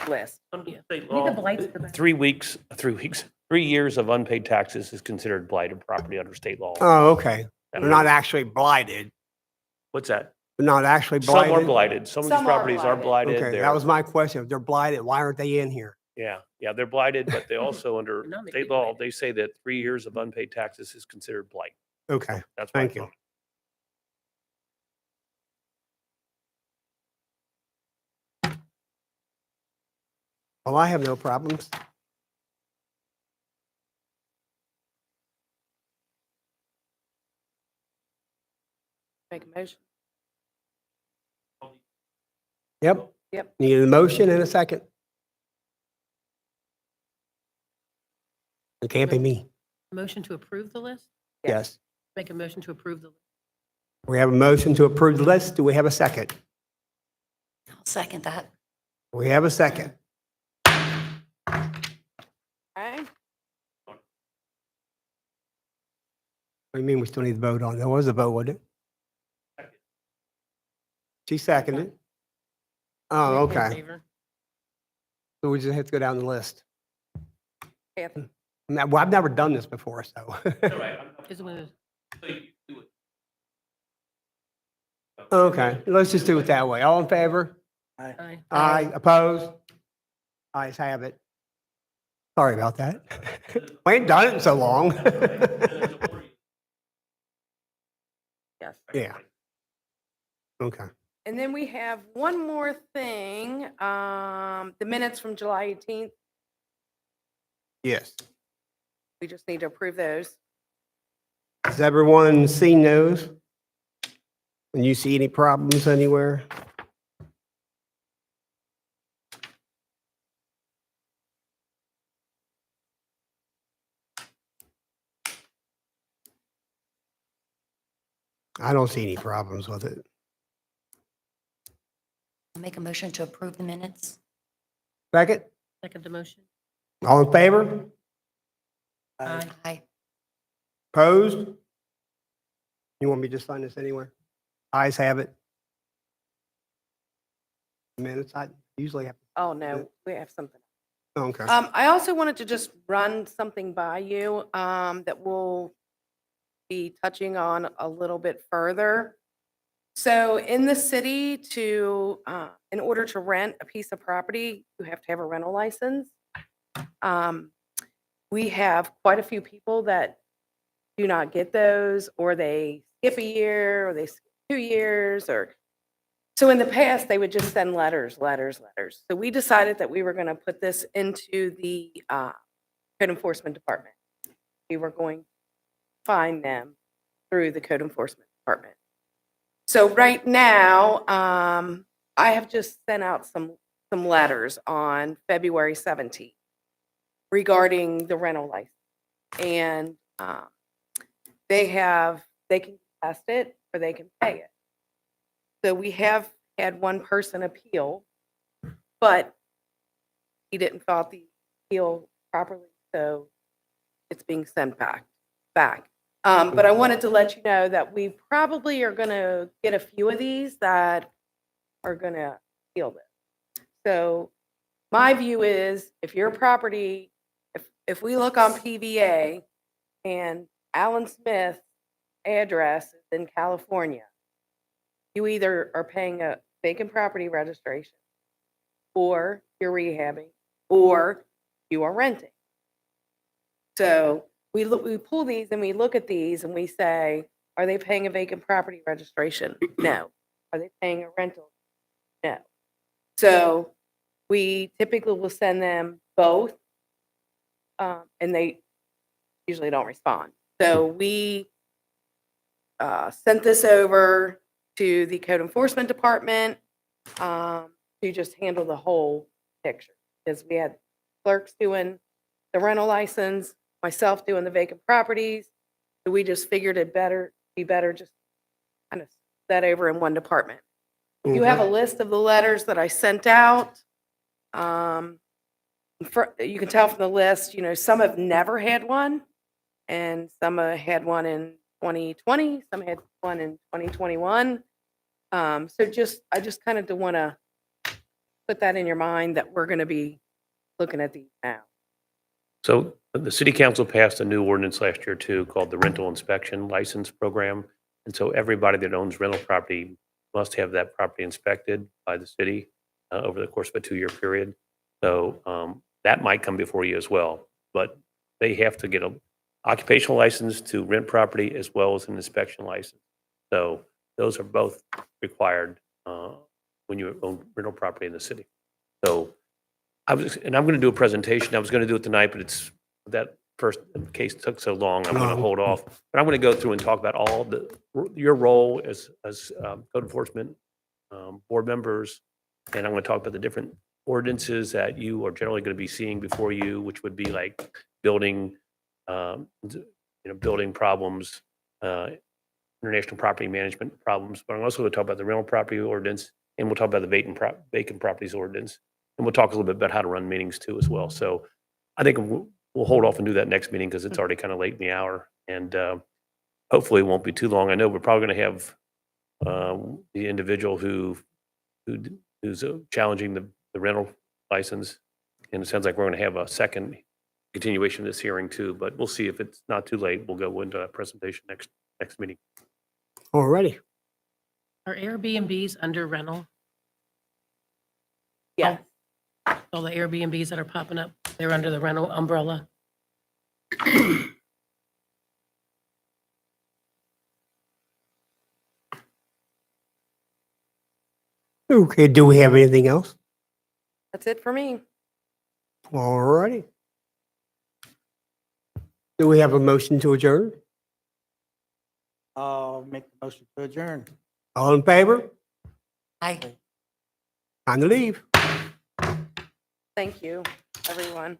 list. Under Yeah. state I think the law, blight's the best. 3 years of unpaid taxes is considered blighted property under state law. Oh, okay. They're not actually blighted. What's that? They're not actually Some are blighted? blighted. Some of these Some are properties are blighted. blighted. Okay, They're- that was my question. If they're blighted, why aren't they in here? Yeah, they're blighted, but they also, under Not make state people law, blighted. they say that 3 years of unpaid taxes is considered blight. Okay, That's why. thank it's you. on. Well, I have no problems. Make a motion. Yep. Yep. Need a motion and a second. It can't be me. Motion to approve the list? Yes. Make a motion to approve the list. We have a motion to approve the list. Do we have a second? I'll second that. We have a second. Okay. What do you mean we still need to vote on? There was a vote, wasn't it? She seconded. Oh, In okay. favor? So we just have to go down the list. Kathy. Well, I've never done this before, so. Is it one of those- Okay, let's just do it that way. All in favor? Aye. Aye. Opposed? Ayes have it. Sorry about that. We ain't done it in so long. Yes. Yeah. Okay. And then we have one more thing, the minutes from July 18th. Yes. We just need to approve those. Has everyone seen those? And you see any problems anywhere? I don't see any problems with it. I'll make a motion to approve the minutes. Second? Second the motion? All in favor? Aye. Aye. Opposed? You want me to just sign this anywhere? Ayes have it. Minutes, I usually have. Oh, no, we have something. Okay. I also wanted to just run something by you that we'll be touching on a little bit further. So in the city in order to rent a piece of property, you have to have a rental license. We have quite a few people that do not get those, or they skip a year, or they skip 2 years, or so in the past, they would just send letters. So we decided that we were going to put this into the code enforcement department. We were going to find them through the code enforcement department. So right now, I have just sent out some letters on February 17th regarding the rental license. And they can test it or they can pay it. So we have had one person appeal, but he didn't fill out the appeal properly, so it's being sent back. But I wanted to let you know that we probably are gonna get a few of these that are gonna appeal this. So my view is, if your property, if we look on PVA and Alan Smith's address is in California, you either are paying a vacant property registration, or you're rehabbing, or you are renting. So we pull these and we look at these and we say, are they paying a vacant property registration? No. Are they paying a rental? No. So we typically will send them both, and they usually don't respond. So we sent this over to the code enforcement department to just handle the whole picture, because we had clerks doing the rental license, myself doing the vacant properties. So we just figured it be better just kind of that over in one department. You have a list of the letters that I sent out. You can tell from the list, some have never had one, and some had one in 2020, some had one in 2021. So I just kind of want to put that in your mind that we're going to be looking at these now. So the city council passed a new ordinance last year too, called the rental inspection license program. And so everybody that owns rental property must have that property inspected by the city over the course of a 2-year period. So that might come before you as well, but they have to get an occupational license to rent property as well as an inspection license. So those are both required when you own rental property in the city. So I'm going to do a presentation. I was going to do it tonight, but that first case took so long, I'm going to hold off. But I'm going to go through and talk about all your role as code enforcement board members, and I'm going to talk about the different ordinances that you are generally going to be seeing before you, which would be like building, building problems, international property management problems. But I'm also going to talk about the rental property ordinance, and we'll talk about the vacant properties ordinance. And we'll talk a little bit about how to run meetings too as well. So I think we'll hold off and do that next meeting because it's already kind of late in the hour. And hopefully it won't be too long. I know we're probably going to have the individual who's challenging the rental license. And it sounds like we're going to have a second continuation of this hearing too. But we'll see if it's not too late. We'll go into a presentation next meeting. Already. Are Airbnbs under rental? Yeah. All the Airbnbs that are popping up, they're under the rental umbrella. Okay, do we have anything else? That's it for me. Alrighty. Do we have a motion to adjourn? I'll make the motion to adjourn. All in favor? Aye. Time to leave. Thank you, everyone.